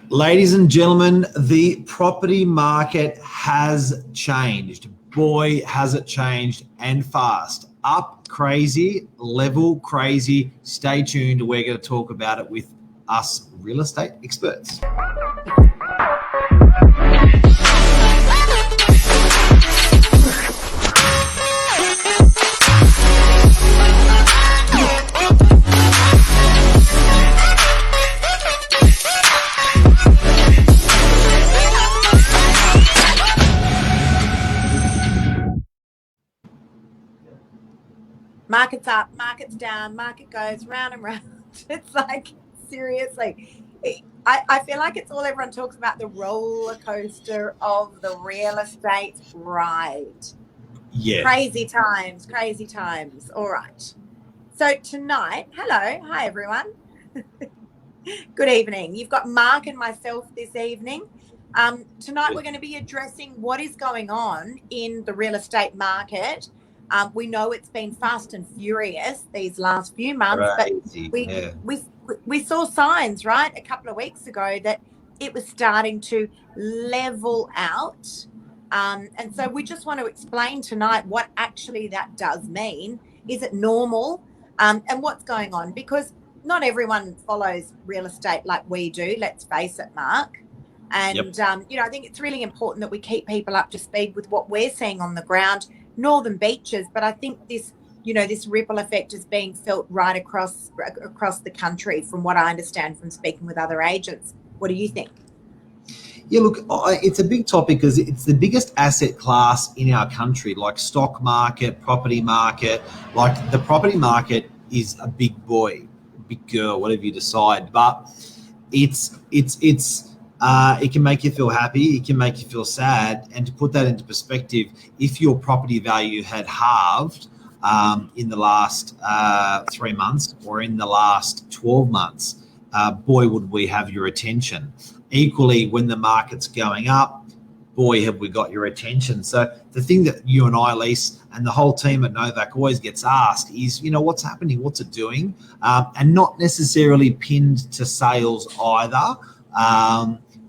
Ladies and gentlemen, the property market has changed. Boy, has it changed, and fast. Up crazy, level crazy. Stay tuned. We're going to talk about it with us real estate experts. Market's up, market's down, market goes round and round. It's like, seriously, I feel like it's all everyone talks about, the roller coaster of the real estate ride. Yeah. Crazy times. All right. So tonight, hi everyone. Good evening. You've got Mark and myself this evening. Tonight we're going to be addressing what is going on in the real estate market. We know it's been fast and furious these last few months, Crazy, but we saw signs, right, a couple of weeks ago that it was starting to level out. And so we just want to explain tonight what actually that does mean. Is it normal? And what's going on? Because not everyone follows real estate like we do, let's face it, Mark. And, I think it's really important that we keep people up to speed with what we're seeing on the ground, Northern Beaches. But I think this, this ripple effect is being felt right across the country, from what I understand from speaking with other agents. What do you think? Yeah, look, it's a big topic because it's the biggest asset class in our country, like stock market, property market. Like the property market is a big boy, big girl, whatever you decide. But it can make you feel happy, it can make you feel sad. And to put that into perspective, if your property value had halved in the last 3 months or in the last 12 months, boy, would we have your attention. Equally, when the market's going up, boy, have we got your attention. So the thing that you and I, Lise, and the whole team at Novak always gets asked is, what's happening? What's it doing? And not necessarily pinned to sales either.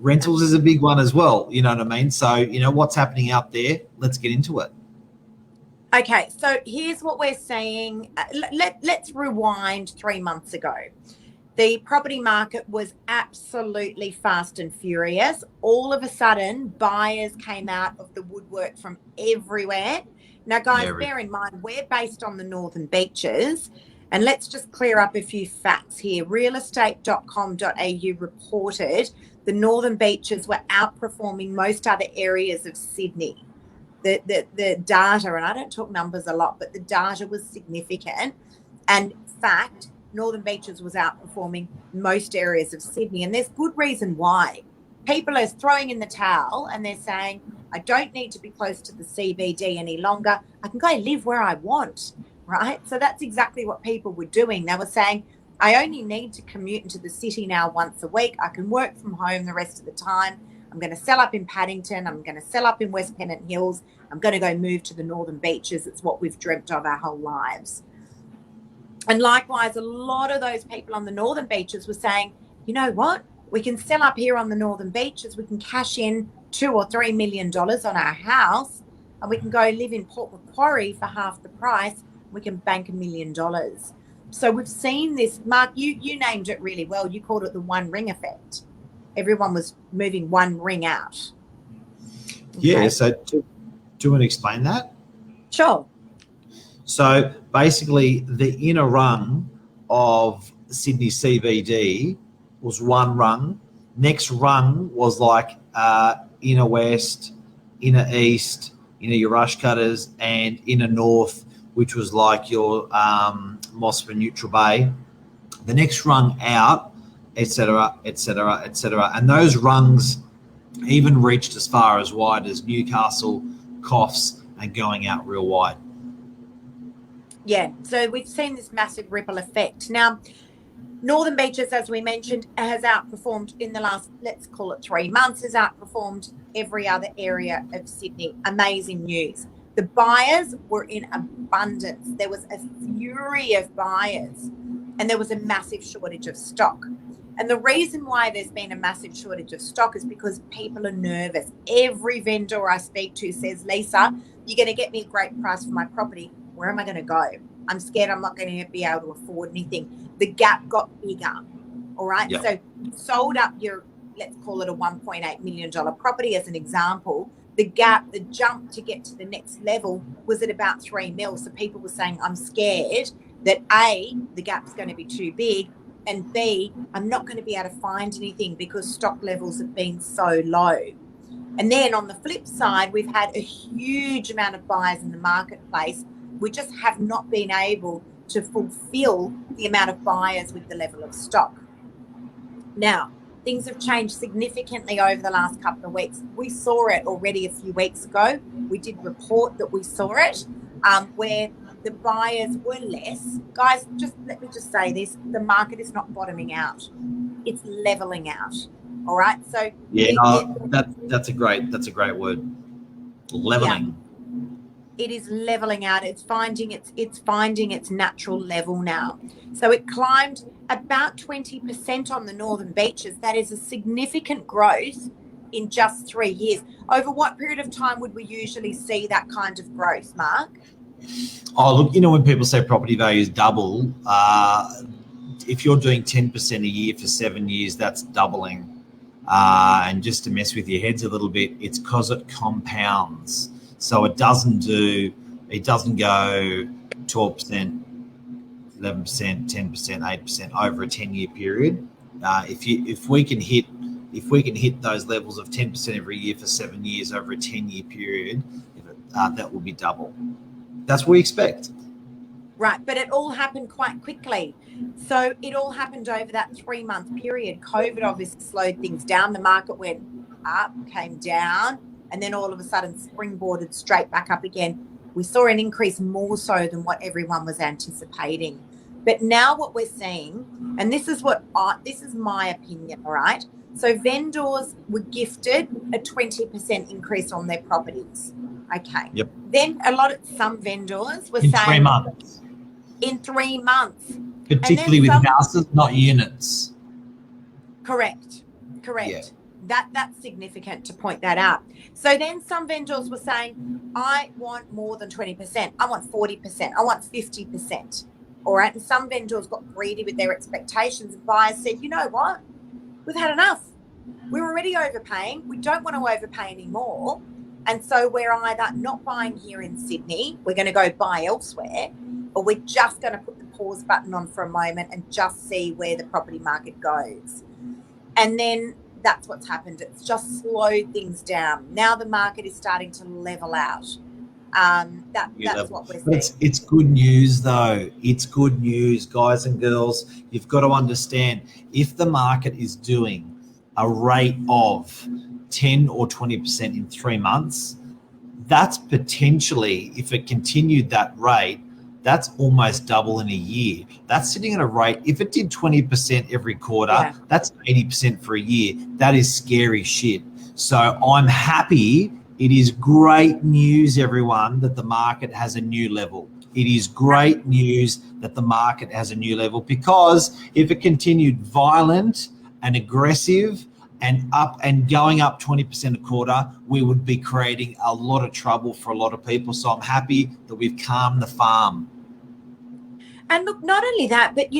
Rentals is a big one as well. You know what I mean? So, what's happening out there? Let's get into it. Okay, so here's what we're saying. Let's rewind 3 months ago. The property market was absolutely fast and furious. All of a sudden, buyers came out of the woodwork from everywhere. Now, guys, bear in mind, we're based on the Northern Beaches. And let's just clear up a few facts here. Realestate.com.au reported the Northern Beaches were outperforming most other areas of Sydney. The data, and I don't talk numbers a lot, but the data was significant. And in fact, Northern Beaches was outperforming most areas of Sydney. And there's good reason why. People are throwing in the towel and they're saying, I don't need to be close to the CBD any longer. I can go live where I want, right? So that's exactly what people were doing. They were saying, I only need to commute into the city now once a week. I can work from home the rest of the time. I'm going to sell up in Paddington. I'm going to sell up in West Pennant Hills. I'm going to go move to the Northern Beaches. It's what we've dreamt of our whole lives. And likewise, a lot of those people on the Northern Beaches were saying, you know what? We can sell up here on the Northern Beaches. We can cash in $2 or $3 million on our house, and we can go live in Port Macquarie for half the price. We can bank $1 million. So we've seen this. Mark, you named it really well. You called it the one ring effect. Everyone was moving one ring out. Okay. Yeah. So do you want to explain that? Sure. So basically, the inner rung of Sydney CBD was one rung. Next rung was like inner west, inner east, your rush cutters, and inner north, which was like your Mossman Neutral Bay. The next rung out, etc., etc., etc. And those rungs even reached as far as wide as Newcastle, Coffs, and going out real wide. Yeah, so we've seen this massive ripple effect. Now, Northern Beaches, as we mentioned, has outperformed in the last, let's call it 3 months, has outperformed every other area of Sydney. Amazing news. The buyers were in abundance. There was a fury of buyers and there was a massive shortage of stock. And the reason why there's been a massive shortage of stock is because people are nervous. Every vendor I speak to says, Lisa, you're going to get me a great price for my property. Where am I going to go? I'm scared I'm not going to be able to afford anything. The gap got bigger. All right. Yep. So sold up your, let's call it a $1.8 million property as an example. The gap, the jump to get to the next level was at about 3 mil. So people were saying, I'm scared that A, the gap's going to be too big, and B, I'm not going to be able to find anything because stock levels have been so low. And then on the flip side, we've had a huge amount of buyers in the marketplace. We just have not been able to fulfill the amount of buyers with the level of stock. Now, things have changed significantly over the last couple of weeks. We saw it already a few weeks ago. We did report that we saw it, where the buyers were less. Guys, just let me just say this, the market is not bottoming out. It's leveling out. All right. So that's a great word. Leveling. Yeah, it is leveling out. It's finding its natural level now. So it climbed about 20% on the northern beaches. That is a significant growth in just 3 years. Over what period of time would we usually see that kind of growth, Mark? Oh, look, when people say property values double, if you're doing 10% a year for 7 years, that's doubling. And just to mess with your heads a little bit, it's because it compounds. So it doesn't go 12%, 11%, 10%, 8% over a 10-year period. If we can hit those levels of 10% every year for 7 years over a 10-year period, that will be double. That's what we expect. Right, but it all happened quite quickly. So it all happened over that 3-month period. COVID obviously slowed things down. The market went up, came down, and then all of a sudden springboarded straight back up again. We saw an increase more so than what everyone was anticipating. But now what we're seeing, and this is my opinion, all right? So vendors were gifted a 20% increase on their properties. Okay. Yep. Then some vendors were in saying 3 months. In 3 months. Particularly with houses, not units. Correct. Yeah. That's significant to point that out. So then some vendors were saying, I want more than 20%. I want 40%. I want 50%. All right. And some vendors got greedy with their expectations, and buyers said, you know what? We've had enough. We're already overpaying. We don't want to overpay anymore. And so we're either not buying here in Sydney, we're going to go buy elsewhere, or we're just going to put the pause button on for a moment and just see where the property market goes. And then that's what's happened. It's just slowed things down. Now the market is starting to level out. That's what we're seeing. It's good news, though. It's good news, guys and girls. You've got to understand, if the market is doing a rate of 10 or 20% in 3 months, that's potentially, if it continued that rate, that's almost double in a year. That's sitting at a rate, if it did 20% every quarter, that's 80% for a year. That is scary shit. So I'm happy. It is great news, everyone, that the market has a new level. It is great news that the market has a new level, because if it continued violent and aggressive and up and going up 20% a quarter, we would be creating a lot of trouble for a lot of people. So I'm happy that we've calmed the farm. And look, not only that, but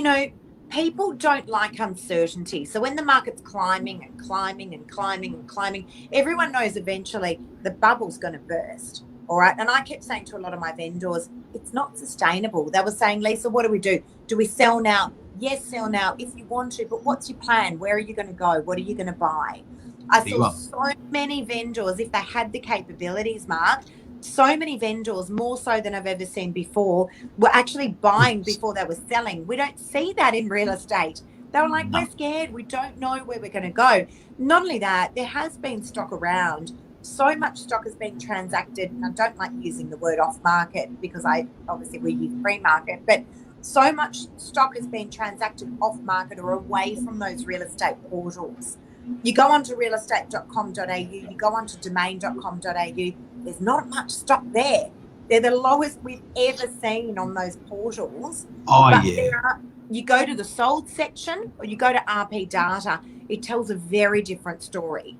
people don't like uncertainty. So when the market's climbing and climbing and climbing and climbing, everyone knows eventually the bubble's going to burst. All right. And I kept saying to a lot of my vendors, it's not sustainable. They were saying, Lisa, what do we do? Do we sell now? Yes, sell now if you want to, but what's your plan? Where are you going to go? What are you going to buy? I saw so many vendors, if they had the capabilities, Mark, so many vendors, more so than I've ever seen before, were actually buying before they were selling. We don't see that in real estate. They were like, we're scared. We don't know where we're going to go. Not only that, there has been stock around. So much stock has been transacted. And I don't like using the word off market, because we use Premarket, but so much stock has been transacted off market or away from those real estate portals. You go onto realestate.com.au, you go onto domain.com.au, there's not much stock there. They're the lowest we've ever seen on those portals. Oh, but yeah. You go to the sold section or you go to RP data, it tells a very different story.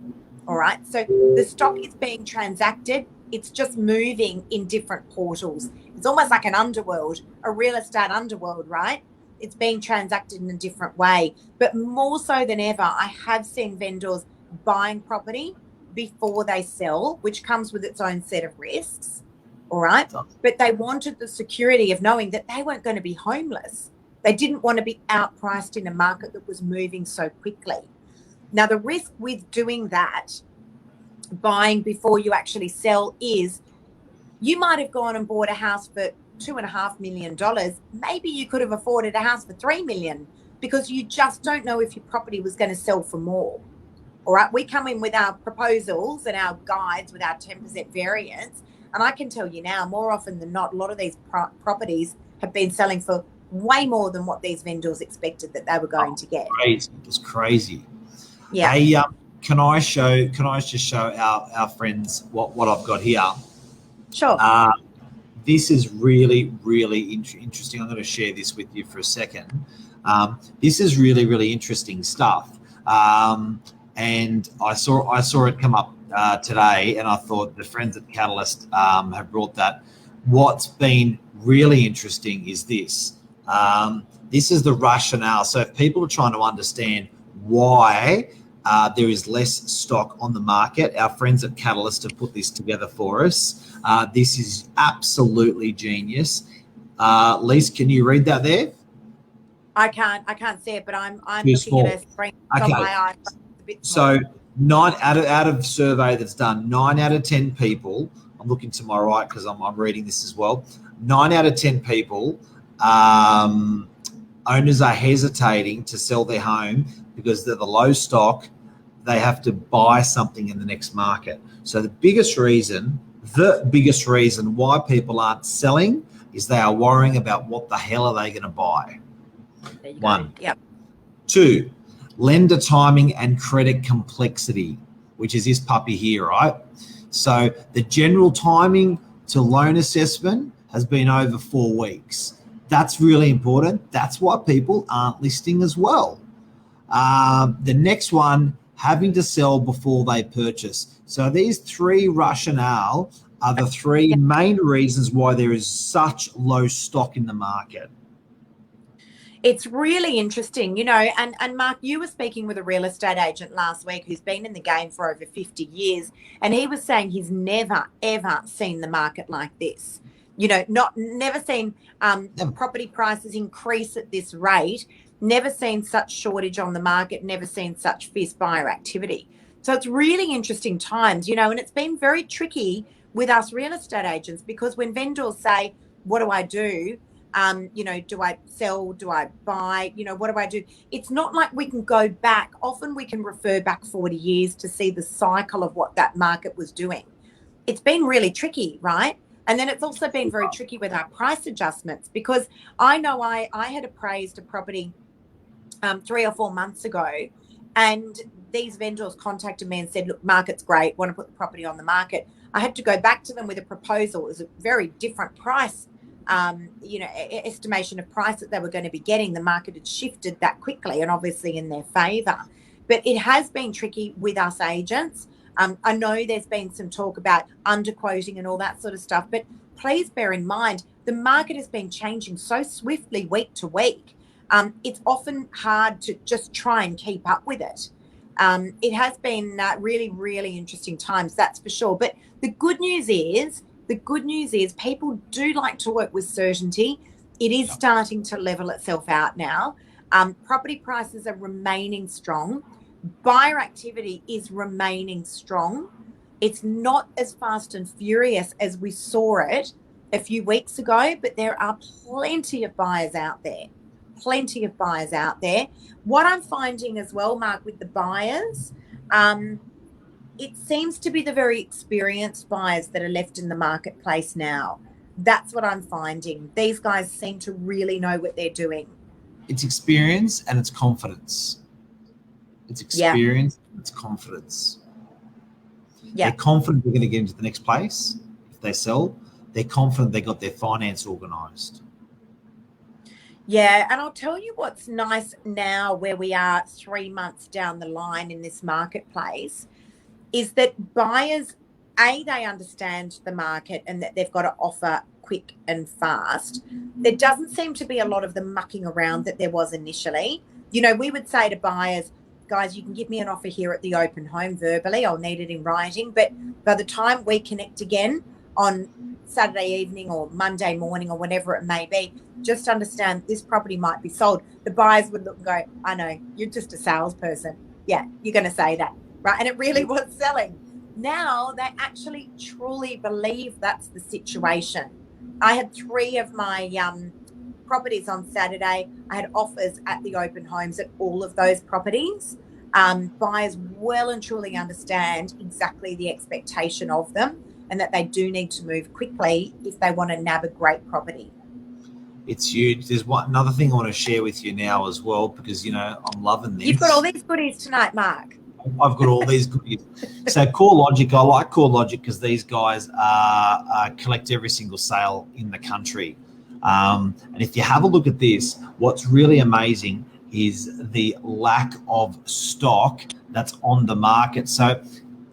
All right. So the stock is being transacted. It's just moving in different portals. It's almost like an underworld, a real estate underworld, right? It's being transacted in a different way. But more so than ever, I have seen vendors buying property before they sell, which comes with its own set of risks. All right. But they wanted the security of knowing that they weren't going to be homeless. They didn't want to be outpriced in a market that was moving so quickly. Now, the risk with doing that, buying before you actually sell, is you might have gone and bought a house for $2.5 million. Maybe you could have afforded a house for $3 million because you just don't know if your property was going to sell for more. All right. We come in with our proposals and our guides with our 10% variance. And I can tell you now, more often than not, a lot of these properties have been selling for way more than what these vendors expected that they were going to get. Crazy. It was crazy. Yeah. Hey, can I just show our friends what I've got here? Sure. This is really, really interesting. I'm going to share this with you for a second. This is really, really interesting stuff. And I saw it come up today, and I thought the friends at Catalyst have brought that. What's been really interesting is this. This is the rationale. So if people are trying to understand why there is less stock on the market, our friends at Catalyst have put this together for us. This is absolutely genius. Lise, can you read that there? I can't see it, but I'm looking at a screen on my iPhone. So 9 out of survey that's done, 9 out of 10 people, I'm looking to my right because I'm reading this as well. 9 out of 10 people, owners are hesitating to sell their home because they're the low stock. They have to buy something in the next market. So the biggest reason why people aren't selling is they are worrying about what the hell are they going to buy. There you One. go. Yep. 2, lender timing and credit complexity, which is this puppy here, right? So the general timing to loan assessment has been over 4 weeks. That's really important. That's why people aren't listing as well. The next one, having to sell before they purchase. So these 3 rationale are the 3 main reasons why there is such low stock in the market. It's really interesting, and Mark, you were speaking with a real estate agent last week who's been in the game for over 50 years, and he was saying he's never, ever seen the market like this. Never seen property prices increase at this rate, never seen such shortage on the market, never seen such fierce buyer activity. So it's really interesting times, and it's been very tricky with us real estate agents because when vendors say, what do I do? Do I sell? Do I buy? What do I do? It's not like we can go back. Often we can refer back 40 years to see the cycle of what that market was doing. It's been really tricky, right? And then it's also been very tricky with our price adjustments because I know I had appraised a property 3 or 4 months ago, and these vendors contacted me and said, look, market's great, want to put the property on the market. I had to go back to them with a proposal. It was a very different price, estimation of price that they were going to be getting. The market had shifted that quickly and obviously in their favour. But it has been tricky with us agents. I know there's been some talk about underquoting and all that sort of stuff, but please bear in mind, the market has been changing so swiftly week to week. It's often hard to just try and keep up with it. It has been really, really interesting times, that's for sure. But the good news is people do like to work with certainty. It is starting to level itself out now. Property prices are remaining strong. Buyer activity is remaining strong. It's not as fast and furious as we saw it a few weeks ago, but there are plenty of buyers out there. What I'm finding as well, Mark, with the buyers, it seems to be the very experienced buyers that are left in the marketplace now. That's what I'm finding. These guys seem to really know what they're doing. It's experience and it's confidence. It's experience and it's confidence. Yeah. They're confident they're going to get into the next place if they sell. They're confident they got their finance organised. Yeah, and I'll tell you what's nice now where we are 3 months down the line in this marketplace is that buyers, A, they understand the market and that they've got to offer quick and fast. There doesn't seem to be a lot of the mucking around that there was initially. You know, we would say to buyers, guys, you can give me an offer here at the open home verbally, I'll need it in writing. But by the time we connect again on Saturday evening or Monday morning or whatever it may be, just understand this property might be sold. The buyers would look and go, I know, you're just a salesperson. Yeah, you're going to say that, right? And it really was selling. Now they actually truly believe that's the situation. I had 3 of my properties on Saturday. I had offers at the open homes at all of those properties. Buyers well and truly understand exactly the expectation of them and that they do need to move quickly if they want to nab a great property. It's huge. There's another thing I want to share with you now as well, because, you know, I'm loving this. You've got all these goodies tonight, Mark. I've got all these goodies. So CoreLogic, I like CoreLogic because these guys collect every single sale in the country. And if you have a look at this, what's really amazing is the lack of stock that's on the market. So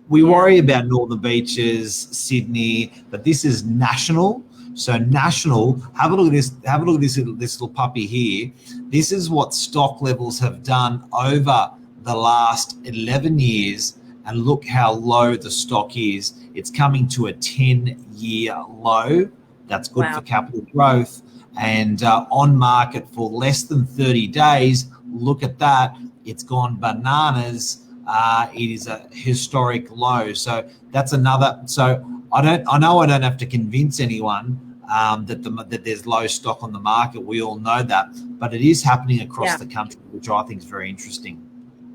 we worry about Northern Beaches, Sydney, but this is national. So national, have a look at this. Have a look at this little puppy here. This is what stock levels have done over the last 11 years, and look how low the stock is. It's coming to a 10-year low. That's good for capital growth. And on market for less than 30 days, look at that. It's gone bananas. It is a historic low. So that's another. So I know I don't have to convince anyone that there's low stock on the market. We all know that, but it is happening across the country, which I think is very interesting.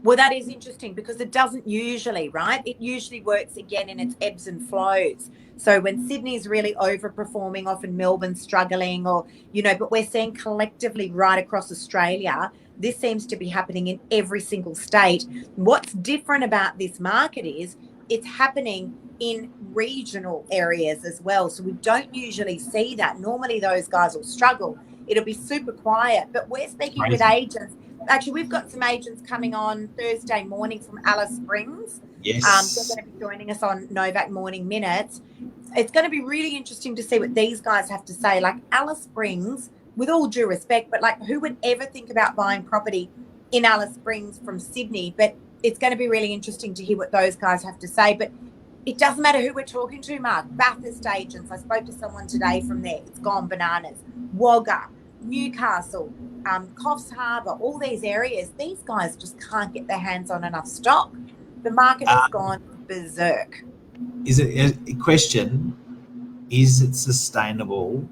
Well, that is interesting because it doesn't usually, right? It usually works again in its ebbs and flows. So when Sydney's really overperforming, often Melbourne's struggling, or, you know, but we're seeing collectively right across Australia, this seems to be happening in every single state. What's different about this market is it's happening in regional areas as well. So we don't usually see that. Normally those guys will struggle. It'll be super quiet, but we're speaking with agents. Actually, we've got some agents coming on Thursday morning from Alice Springs. Yes. They're going to be joining us on Novak Morning Minutes. It's going to be really interesting to see what these guys have to say. Like Alice Springs, with all due respect, but like who would ever think about buying property in Alice Springs from Sydney? But it's going to be really interesting to hear what those guys have to say. But it doesn't matter who we're talking to, Mark. Bathurst agents. I spoke to someone today from there. It's gone bananas. Wagga, Newcastle, Coffs Harbour, all these areas, these guys just can't get their hands on enough stock. The market has gone berserk. Is it a question? Is it sustainable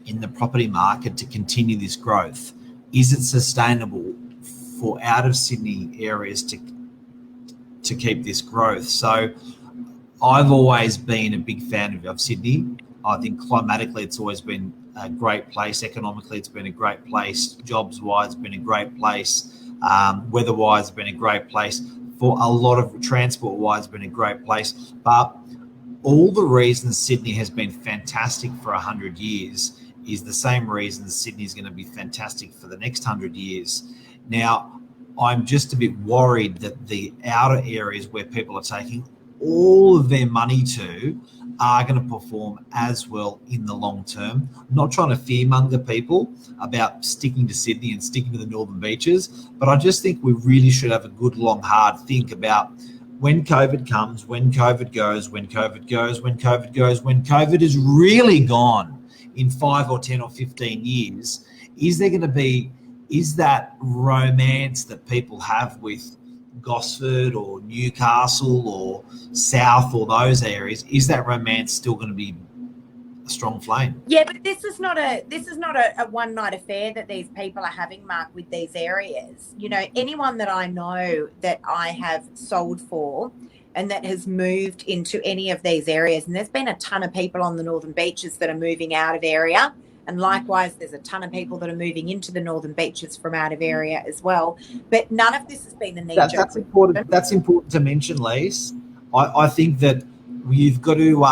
in the property market to continue this growth? Is it sustainable for out of Sydney areas to keep this growth? So I've always been a big fan of Sydney. I think climatically it's always been a great place. Economically, it's been a great place. Jobs-wise, it's been a great place. Weather-wise, it's been a great place. For a lot of transport-wise, it's been a great place. But all the reasons Sydney has been fantastic for 100 years is the same reason Sydney is going to be fantastic for the next 100 years. Now, I'm just a bit worried that the outer areas where people are taking all of their money to are going to perform as well in the long term. I'm not trying to fearmonger people about sticking to Sydney and sticking to the Northern Beaches, but I just think we really should have a good, long, hard think about when COVID comes, when COVID goes, when COVID goes, when COVID goes, when COVID is really gone in 5 or 10 or 15 years, is that romance that people have with Gosford or Newcastle or South or those areas, is that romance still going to be a strong flame? Yeah, but this is not a one night affair that these people are having, Mark, with these areas. You know, anyone that I know that I have sold for and that has moved into any of these areas, and there's been a ton of people on the Northern Beaches that are moving out of area. And likewise, there's a ton of people that are moving into the Northern Beaches from out of area as well. But none of this has been a knee-jerk. That's important. That's important to mention, Lise. I think that you've got to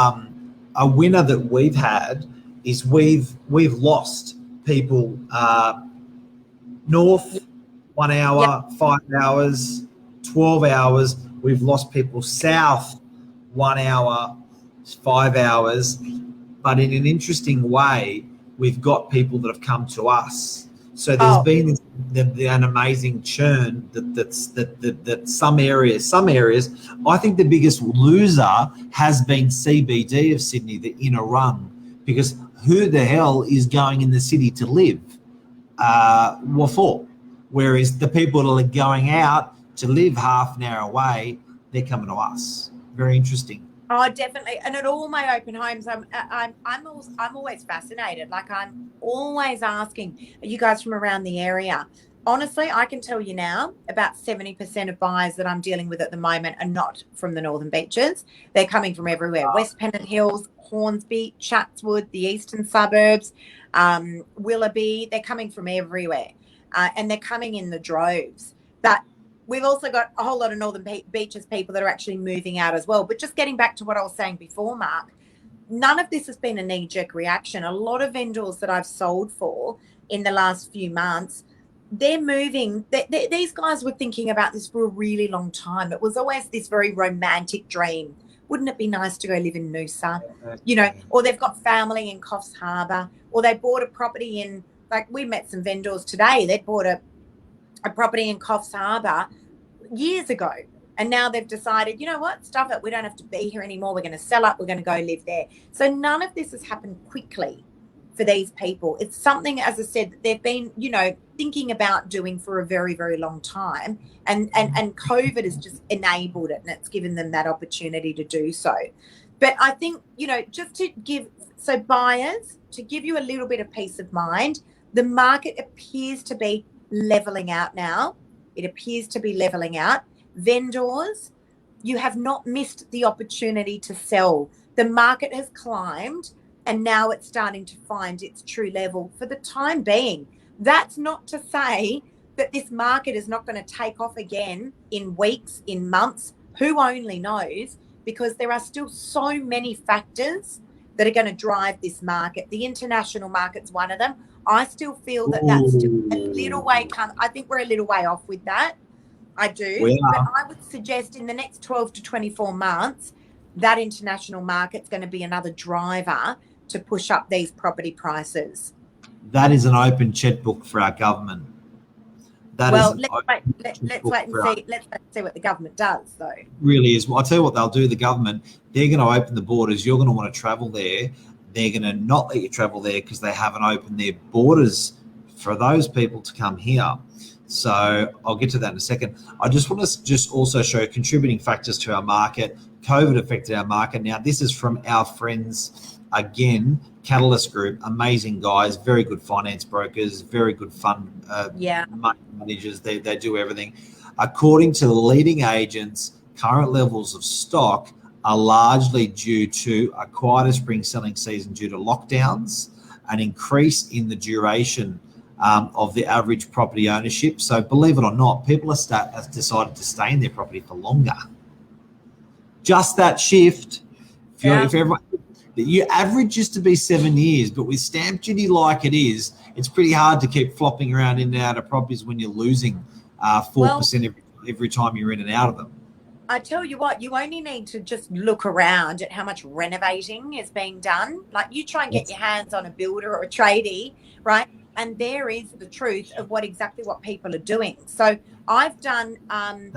a winner that we've had is we've lost people north, 1 hour, Yep. 5 hours, 12 hours. We've lost people south, 1 hour, 5 hours. But in an interesting way, we've got people that have come to us. So there's been an amazing churn that some areas. I think the biggest loser has been CBD of Sydney, the inner rung, because who the hell is going in the city to live? What for? Whereas the people that are going out to live half an hour away, they're coming to us. Very interesting. Oh, definitely. And at all my open homes, I'm always fascinated. Like, I'm always asking, are you guys from around the area? Honestly, I can tell you now, about 70% of buyers that I'm dealing with at the moment are not from the Northern Beaches. They're coming from everywhere. West Pennant Hills, Hornsby, Chatswood, the eastern suburbs, Willoughby. They're coming from everywhere. And they're coming in the droves. But we've also got a whole lot of Northern Beaches people that are actually moving out as well. But just getting back to what I was saying before, Mark, none of this has been a knee-jerk reaction. A lot of vendors that I've sold for in the last few months, they're moving. These guys were thinking about this for a really long time. It was always this very romantic dream. Wouldn't it be nice to go live in Noosa? You know, or they've got family in Coffs Harbour, or they bought a property in, like, we met some vendors today. They bought a property in Coffs Harbour years ago, and now they've decided, you know what, stuff it, we don't have to be here anymore, we're going to sell up, we're going to go live there. So none of this has happened quickly for these people. It's something, as I said, that they've been, you know, thinking about doing for a very, very long time, and COVID has just enabled it, and it's given them that opportunity to do so. But I think, you know, just to give, so buyers, to give you a little bit of peace of mind, the market appears to be leveling out now. It appears to be leveling out. Vendors, you have not missed the opportunity to sell. The market has climbed, and now it's starting to find its true level for the time being. That's not to say that this market is not going to take off again in weeks, in months. Who only knows? Because there are still so many factors that are going to drive this market. The international market's one of them. I still feel that that's still a little way I think we're a little way off with that. I do. But I would suggest in the next 12 to 24 months, that international market's going to be another driver to push up these property prices. That is an open checkbook for our government. Let's wait and see what the government does, though. Really is. Well, I'll tell you what they'll do, the government, they're going to open the borders. You're going to want to travel there. They're going to not let you travel there because they haven't opened their borders for those people to come here. So I'll get to that in a second. I just want to also show contributing factors to our market. COVID affected our market. Now, this is from our friends, again, Catalyst Group, amazing guys, very good finance brokers, very good fund money managers. They do everything. According to the leading agents, current levels of stock are largely due to a quieter spring selling season due to lockdowns, an increase in the duration of the average property ownership. So believe it or not, people have decided to stay in their property for longer. Just that shift. If everyone, your average used to be 7 years, but with stamp duty like it is, it's pretty hard to keep flopping around in and out of properties when you're losing 4% every time you're in and out of them. I tell you what, you only need to just look around at how much renovating is being done. Like, you try and get your hands on a builder or a tradie, right? And there is the truth of exactly what people are doing. So I've done, I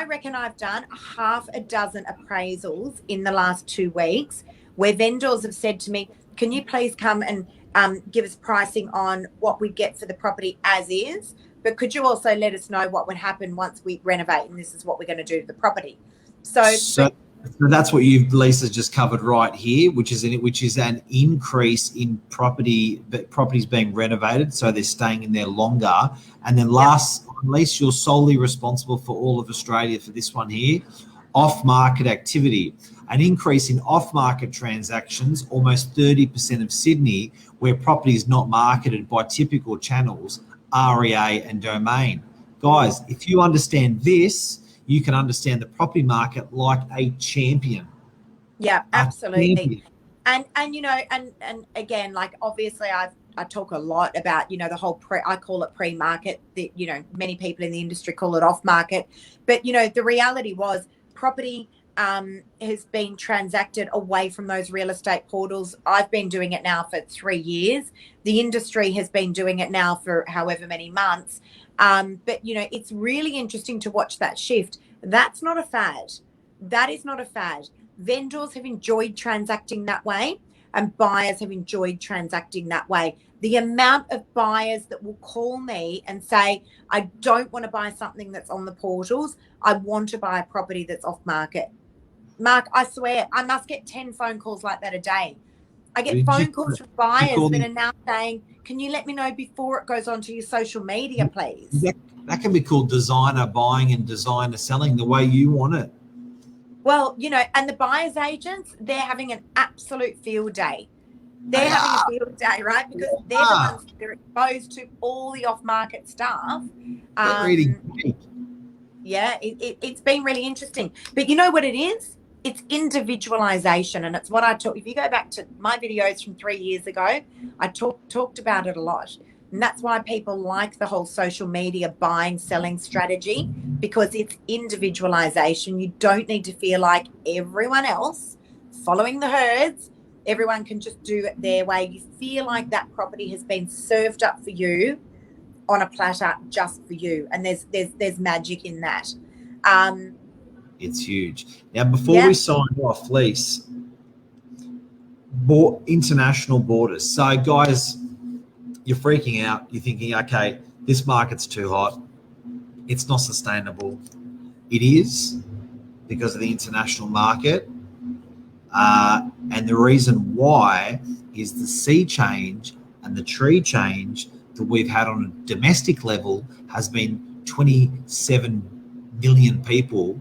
reckon I've done half a dozen appraisals in the last 2 weeks where vendors have said to me, can you please come and give us pricing on what we get for the property as is? But could you also let us know what would happen once we renovate, and this is what we're going to do to the property? So that's what Lisa's just covered right here, which is an increase in properties being renovated, so they're staying in there longer. And then least you're solely responsible for all of Australia for this one here, off-market activity. An increase in off-market transactions, almost 30% of Sydney, where property is not marketed by typical channels, REA and Domain. Guys, if you understand this, you can understand the property market like a champion. Yeah, absolutely. And and again, like obviously I talk a lot about, the whole I call it pre-market, that, many people in the industry call it off market. But, the reality was property has been transacted away from those real estate portals. I've been doing it now for 3 years. The industry has been doing it now for however many months. But, it's really interesting to watch that shift. That's not a fad. That is not a fad. Vendors have enjoyed transacting that way, and buyers have enjoyed transacting that way. The amount of buyers that will call me and say, I don't want to buy something that's on the portals. I want to buy a property that's off market. Mark, I swear, I must get 10 phone calls like that a day. I get phone calls from buyers that are now saying, can you let me know before it goes onto your social media, please? That can be called designer buying and designer selling the way you want it. Well, and the buyer's agents, they're having an absolute field day. They're having a field day, right? Because they're the ones that are exposed to all the off-market stuff. They're reading great. Yeah, it's been really interesting. But you know what it is? It's individualization, and it's what I talk. If you go back to my videos from 3 years ago, I talked about it a lot. And that's why people like the whole social media buying, selling strategy, because it's individualization. You don't need to feel like everyone else following the herds. Everyone can just do it their way. You feel like that property has been served up for you on a platter just for you. And there's magic in that. It's huge. Now, before we sign off, Lise, international borders. So, guys, you're freaking out. You're thinking, okay, this market's too hot. It's not sustainable. It is because of the international market. And the reason why is the sea change and the tree change that we've had on a domestic level has been 27 million people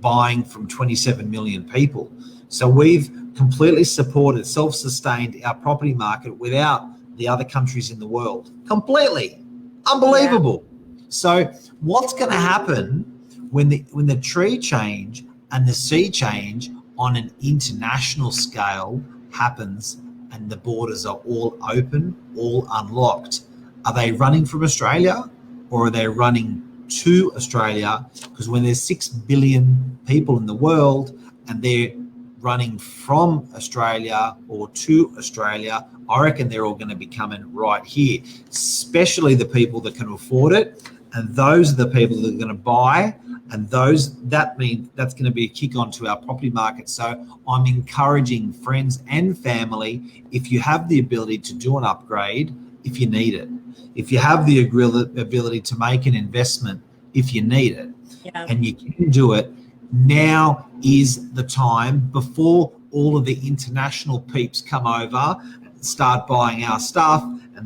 buying from 27 million people. So we've completely supported, self-sustained our property market without the other countries in the world. Completely. Unbelievable. Yeah. So what's going to happen when the tree change and the sea change on an international scale happens and the borders are all open, all unlocked? Are they running from Australia or are they running to Australia? Because when there's 6 billion people in the world and they're running from Australia or to Australia, I reckon they're all going to be coming right here, especially the people that can afford it. And those are the people that are going to buy, and that means that's going to be a kick onto our property market. So I'm encouraging friends and family, if you have the ability to do an upgrade, if you need it, if you have the ability to make an investment, if you need it, and you can do it, now is the time before all of the international peeps come over and start buying our stuff, and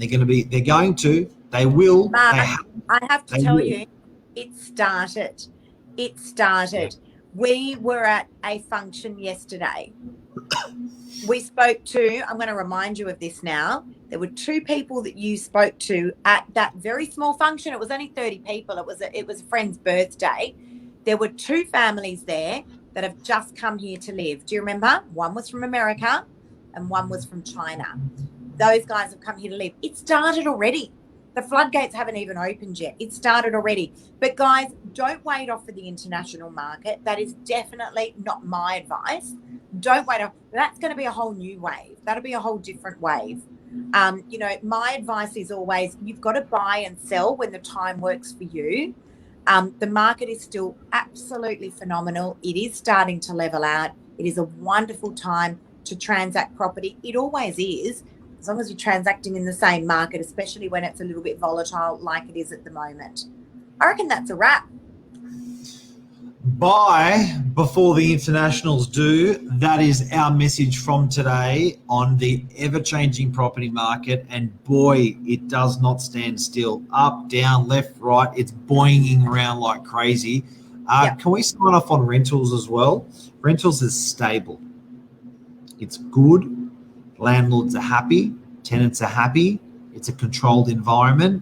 they will. Mark, I have to tell you, it started. Yeah. We were at a function yesterday. We spoke to, I'm going to remind you of this now. There were 2 people that you spoke to at that very small function. It was only 30 people. It was a friend's birthday. There were 2 families there that have just come here to live. Do you remember? One was from America and one was from China. Those guys have come here to live. It started already. The floodgates haven't even opened yet. It started already. But guys, don't wait off for the international market. That is definitely not my advice. Don't wait off. That's going to be a whole new wave. That'll be a whole different wave. My advice is always, you've got to buy and sell when the time works for you. The market is still absolutely phenomenal. It is starting to level out. It is a wonderful time to transact property. It always is, as long as you're transacting in the same market, especially when it's a little bit volatile like it is at the moment. I reckon that's a wrap. Buy before the internationals do. That is our message from today on the ever-changing property market. And boy, it does not stand still. Up, down, left, right. It's boinging around like crazy. Can we sign off on rentals as well? Rentals is stable. It's good. Landlords are happy. Tenants are happy. It's a controlled environment.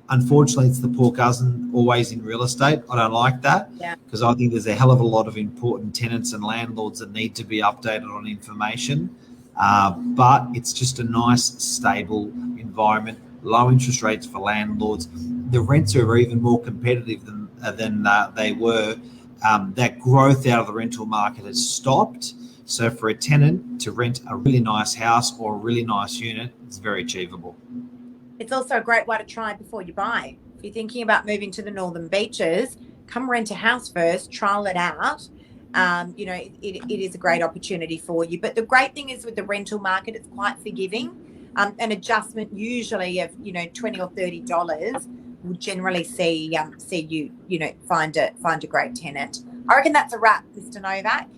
Unfortunately, it's the poor cousin always in real estate. I don't like that, because I think there's a hell of a lot of important tenants and landlords that need to be updated on information. But it's just a nice, stable environment, low interest rates for landlords. The rents are even more competitive than they were. That growth out of the rental market has stopped. So for a tenant to rent a really nice house or a really nice unit, it's very achievable. It's also a great way to try before you buy. If you're thinking about moving to the Northern Beaches, come rent a house first, trial it out. It is a great opportunity for you. But the great thing is with the rental market, it's quite forgiving. An adjustment usually of $20 or $30 will generally see you find a great tenant. I reckon that's a wrap, Mr. Novak.